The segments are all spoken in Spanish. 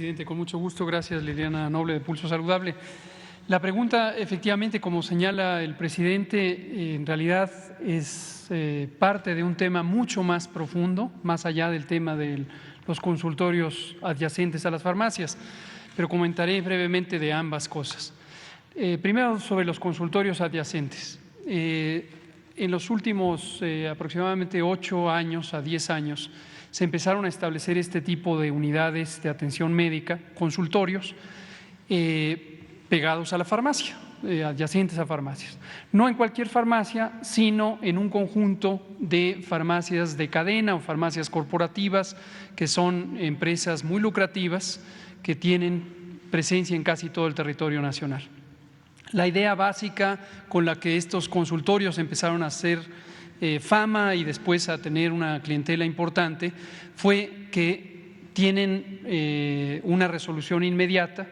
Presidente, con mucho gusto. Gracias, Liliana Noble, de Pulso Saludable. La pregunta, efectivamente, como señala el presidente, en realidad es parte de un tema mucho más profundo, más allá del tema de los consultorios adyacentes a las farmacias, pero comentaré brevemente de ambas cosas. Primero, sobre los consultorios adyacentes. En los últimos aproximadamente 8 años a 10 años, se empezaron a establecer este tipo de unidades de atención médica, consultorios, pegados a la farmacia, adyacentes a farmacias. No en cualquier farmacia, sino en un conjunto de farmacias de cadena o farmacias corporativas, que son empresas muy lucrativas, que tienen presencia en casi todo el territorio nacional. La idea básica con la que estos consultorios empezaron a hacer fama y después a tener una clientela importante fue que tienen una resolución inmediata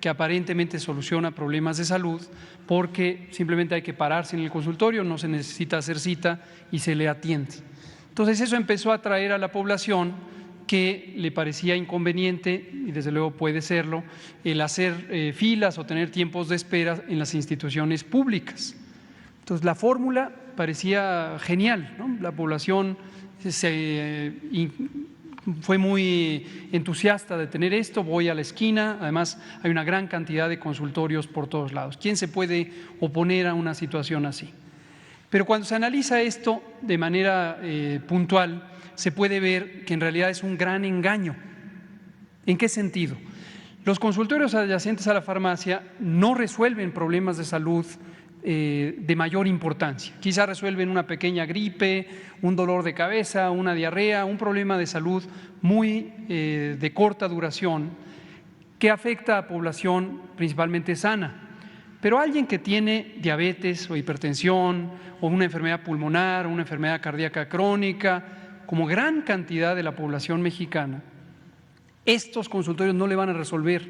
que aparentemente soluciona problemas de salud, porque simplemente hay que pararse en el consultorio, no se necesita hacer cita y se le atiende. Entonces eso empezó a atraer a la población que le parecía inconveniente, y desde luego puede serlo, el hacer filas o tener tiempos de espera en las instituciones públicas. Entonces la fórmula parecía genial, ¿no? La población fue muy entusiasta de tener esto. Voy a la esquina, además hay una gran cantidad de consultorios por todos lados. ¿Quién se puede oponer a una situación así? Pero cuando se analiza esto de manera puntual, se puede ver que en realidad es un gran engaño. ¿En qué sentido? Los consultorios adyacentes a la farmacia no resuelven problemas de salud de mayor importancia. Quizá resuelven una pequeña gripe, un dolor de cabeza, una diarrea, un problema de salud muy de corta duración que afecta a población principalmente sana. Pero alguien que tiene diabetes o hipertensión o una enfermedad pulmonar o una enfermedad cardíaca crónica, como gran cantidad de la población mexicana, estos consultorios no le van a resolver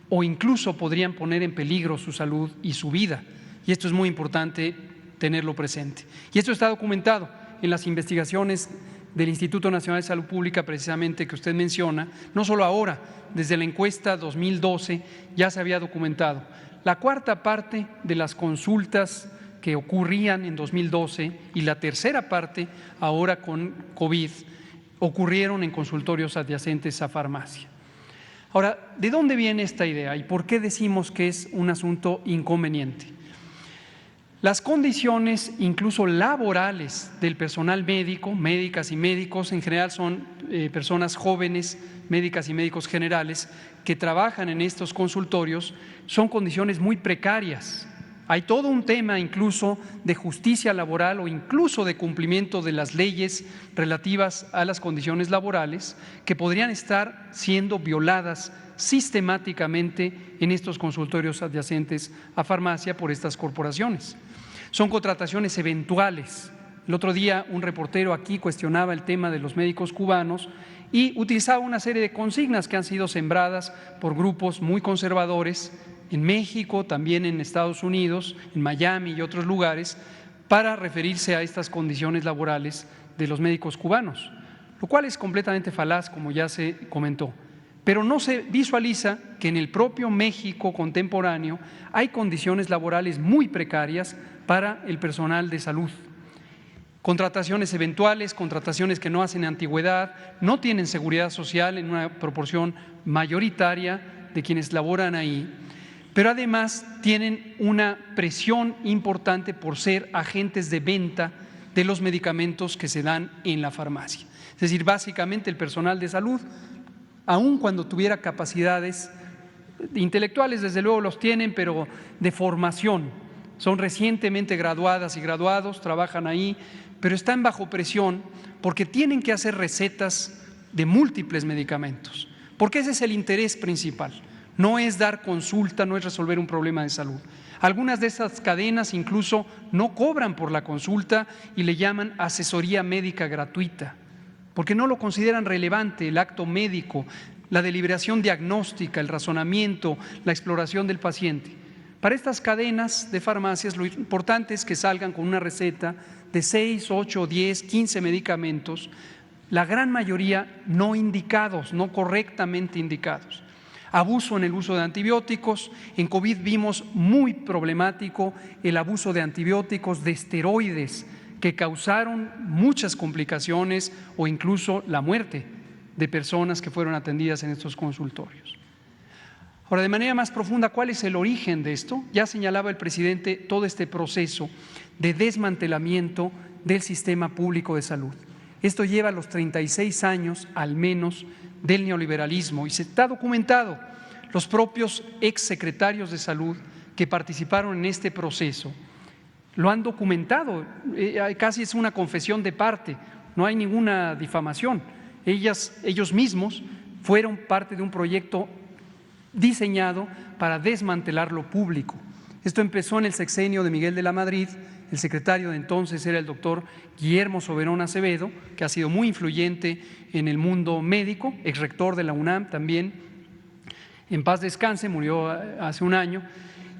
o incluso podrían poner en peligro su salud y su vida. Y esto es muy importante tenerlo presente. Y esto está documentado en las investigaciones del Instituto Nacional de Salud Pública, precisamente, que usted menciona. No solo ahora, desde la encuesta 2012 ya se había documentado. La cuarta parte de las consultas que ocurrían en 2012 y la tercera parte ahora con COVID ocurrieron en consultorios adyacentes a farmacia. Ahora, ¿de dónde viene esta idea y por qué decimos que es un asunto inconveniente? Las condiciones, incluso laborales, del personal médico, médicas y médicos, en general son personas jóvenes, médicas y médicos generales, que trabajan en estos consultorios, son condiciones muy precarias. Hay todo un tema incluso de justicia laboral o incluso de cumplimiento de las leyes relativas a las condiciones laborales que podrían estar siendo violadas sistemáticamente en estos consultorios adyacentes a farmacia por estas corporaciones. Son contrataciones eventuales. El otro día un reportero aquí cuestionaba el tema de los médicos cubanos y utilizaba una serie de consignas que han sido sembradas por grupos muy conservadores en México, también en Estados Unidos, en Miami y otros lugares, para referirse a estas condiciones laborales de los médicos cubanos, lo cual es completamente falaz, como ya se comentó. Pero no se visualiza que en el propio México contemporáneo hay condiciones laborales muy precarias para el personal de salud. Contrataciones eventuales, contrataciones que no hacen antigüedad, no tienen seguridad social en una proporción mayoritaria de quienes laboran ahí, pero además tienen una presión importante por ser agentes de venta de los medicamentos que se dan en la farmacia. Es decir, básicamente el personal de salud, aun cuando tuviera capacidades intelectuales, desde luego los tienen, pero de formación, son recientemente graduadas y graduados, trabajan ahí, pero están bajo presión porque tienen que hacer recetas de múltiples medicamentos, porque ese es el interés principal. No es dar consulta, no es resolver un problema de salud. Algunas de estas cadenas incluso no cobran por la consulta y le llaman asesoría médica gratuita, porque no lo consideran relevante el acto médico, la deliberación diagnóstica, el razonamiento, la exploración del paciente. Para estas cadenas de farmacias lo importante es que salgan con una receta de 6, 8, 10, 15 medicamentos, la gran mayoría no indicados, no correctamente indicados. Abuso en el uso de antibióticos. En COVID vimos muy problemático el abuso de antibióticos, de esteroides, que causaron muchas complicaciones o incluso la muerte de personas que fueron atendidas en estos consultorios. Ahora, de manera más profunda, ¿cuál es el origen de esto? Ya señalaba el presidente todo este proceso de desmantelamiento del sistema público de salud. Esto lleva los 36 años al menos del neoliberalismo y se está documentado. Los propios exsecretarios de salud que participaron en este proceso lo han documentado, casi es una confesión de parte, no hay ninguna difamación. Ellos mismos fueron parte de un proyecto diseñado para desmantelar lo público. Esto empezó en el sexenio de Miguel de la Madrid. El secretario de entonces era el doctor Guillermo Soberón Acevedo, que ha sido muy influyente en el mundo médico, exrector de la UNAM también, en paz descanse, murió hace un año,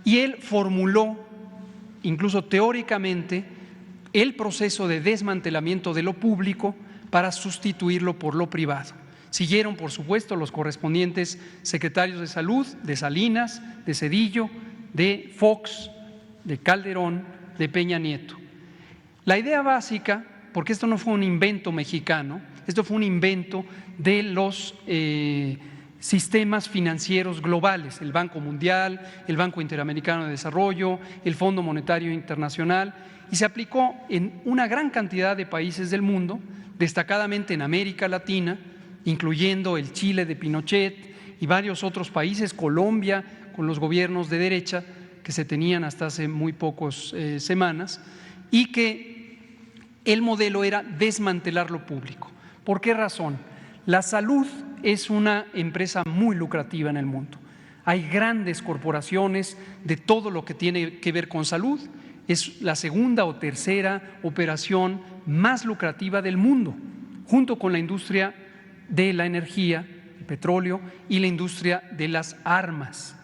y él formuló, incluso teóricamente, el proceso de desmantelamiento de lo público para sustituirlo por lo privado. Siguieron, por supuesto, los correspondientes secretarios de salud, de Salinas, de Zedillo, de Fox, de Calderón, de Peña Nieto. La idea básica, porque esto no fue un invento mexicano, esto fue un invento de los sistemas financieros globales, el Banco Mundial, el Banco Interamericano de Desarrollo, el Fondo Monetario Internacional, y se aplicó en una gran cantidad de países del mundo, destacadamente en América Latina, incluyendo el Chile de Pinochet y varios otros países, Colombia, con los gobiernos de derecha que se tenían hasta hace muy pocas semanas, y que el modelo era desmantelar lo público. ¿Por qué razón? La salud es una empresa muy lucrativa en el mundo. Hay grandes corporaciones de todo lo que tiene que ver con salud. Es la segunda o tercera operación más lucrativa del mundo, junto con la industria de la energía, el petróleo, y la industria de las armas.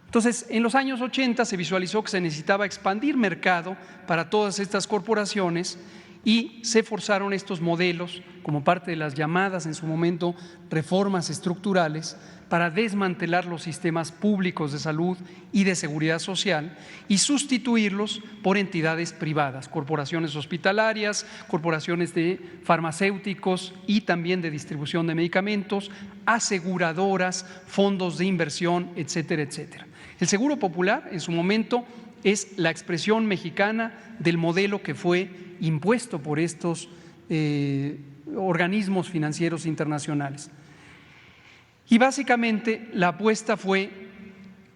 Entonces, en los años 80 se visualizó que se necesitaba expandir mercado para todas estas corporaciones y se forzaron estos modelos como parte de las llamadas en su momento reformas estructurales para desmantelar los sistemas públicos de salud y de seguridad social y sustituirlos por entidades privadas, corporaciones hospitalarias, corporaciones de farmacéuticos y también de distribución de medicamentos, aseguradoras, fondos de inversión, etcétera, etcétera. El Seguro Popular en su momento es la expresión mexicana del modelo que fue impuesto por estos organismos financieros internacionales. Y básicamente la apuesta fue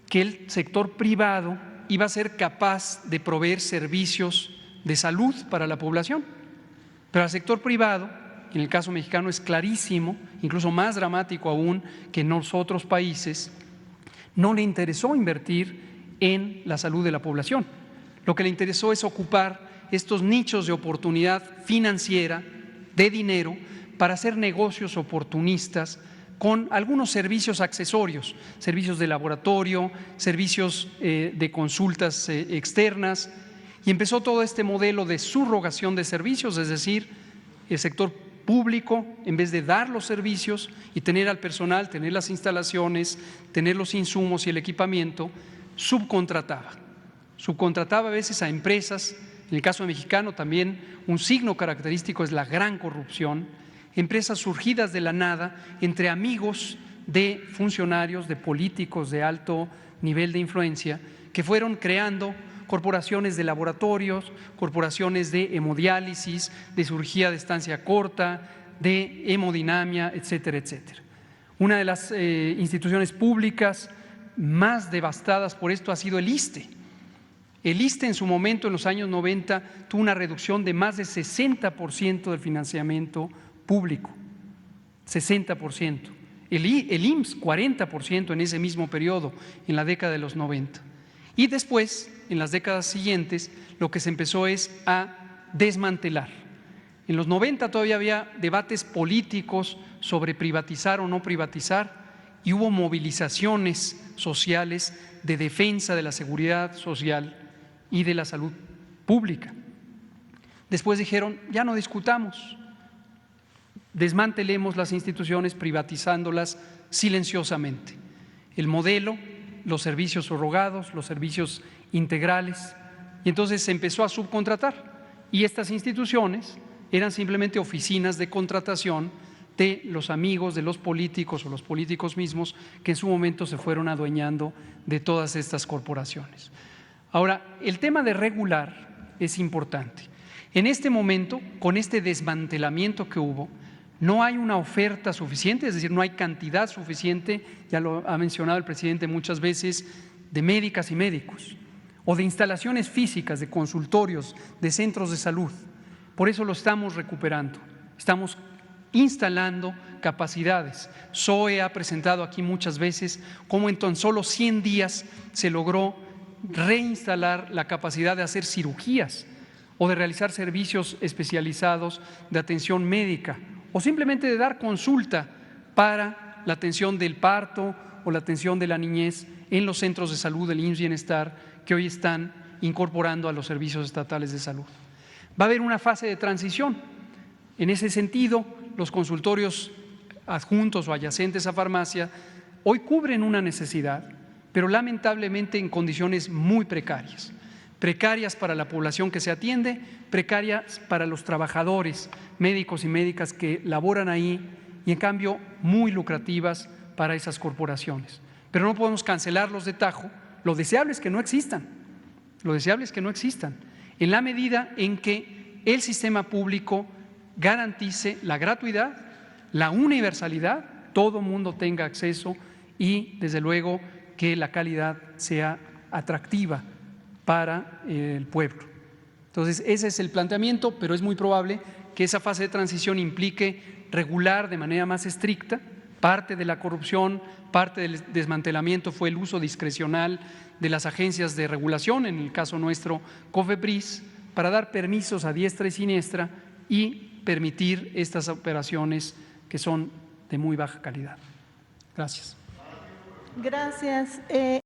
que el sector privado iba a ser capaz de proveer servicios de salud para la población, pero al sector privado, en el caso mexicano es clarísimo, incluso más dramático aún que en los otros países, no le interesó invertir en la salud de la población. Lo que le interesó es ocupar estos nichos de oportunidad financiera, de dinero, para hacer negocios oportunistas con algunos servicios accesorios, servicios de laboratorio, servicios de consultas externas, y empezó todo este modelo de subrogación de servicios, es decir, el sector público, en vez de dar los servicios y tener al personal, tener las instalaciones, tener los insumos y el equipamiento, subcontrataba a veces a empresas. En el caso mexicano también un signo característico es la gran corrupción, empresas surgidas de la nada entre amigos de funcionarios, de políticos de alto nivel de influencia, que fueron creando corporaciones de laboratorios, corporaciones de hemodiálisis, de cirugía de estancia corta, de hemodinamia, etcétera, etcétera. Una de las instituciones públicas más devastadas por esto ha sido el ISSSTE. El ISSSTE en su momento, en los años 90, tuvo una reducción de más de 60% del financiamiento público, 60%. El IMSS, 40% en ese mismo periodo, en la década de los 90. Y después, en las décadas siguientes, lo que se empezó es a desmantelar. En los 90 todavía había debates políticos sobre privatizar o no privatizar, y hubo movilizaciones sociales de defensa de la seguridad social y de la salud pública. Después dijeron, ya no discutamos, desmantelemos las instituciones privatizándolas silenciosamente. el modelo, los servicios subrogados, los servicios integrales, y entonces se empezó a subcontratar. Y estas instituciones eran simplemente oficinas de contratación de los amigos de los políticos o los políticos mismos que en su momento se fueron adueñando de todas estas corporaciones. Ahora, el tema de regular es importante. En este momento, con este desmantelamiento que hubo, no hay una oferta suficiente, es decir, no hay cantidad suficiente, ya lo ha mencionado el presidente muchas veces, de médicas y médicos, o de instalaciones físicas, de consultorios, de centros de salud. Por eso lo estamos recuperando, estamos instalando capacidades. SOE ha presentado aquí muchas veces cómo en tan solo 100 días se logró reinstalar la capacidad de hacer cirugías o de realizar servicios especializados de atención médica o simplemente de dar consulta para la atención del parto o la atención de la niñez en los centros de salud del IMSS Bienestar que hoy están incorporando a los servicios estatales de salud. Va a haber una fase de transición. En ese sentido, los consultorios adjuntos o adyacentes a farmacia hoy cubren una necesidad, pero lamentablemente en condiciones muy precarias. Precarias para la población que se atiende, precarias para los trabajadores, médicos y médicas que laboran ahí y en cambio muy lucrativas para esas corporaciones. Pero no podemos cancelarlos de tajo. Lo deseable es que no existan, lo deseable es que no existan, en la medida en que el sistema público garantice la gratuidad, la universalidad, todo mundo tenga acceso y desde luego que la calidad sea atractiva para el pueblo. Entonces ese es el planteamiento, pero es muy probable que esa fase de transición implique regular de manera más estricta. Parte de la corrupción, parte del desmantelamiento fue el uso discrecional de las agencias de regulación, en el caso nuestro COFEPRIS, para dar permisos a diestra y siniestra y permitir estas operaciones que son de muy baja calidad. Gracias. Gracias.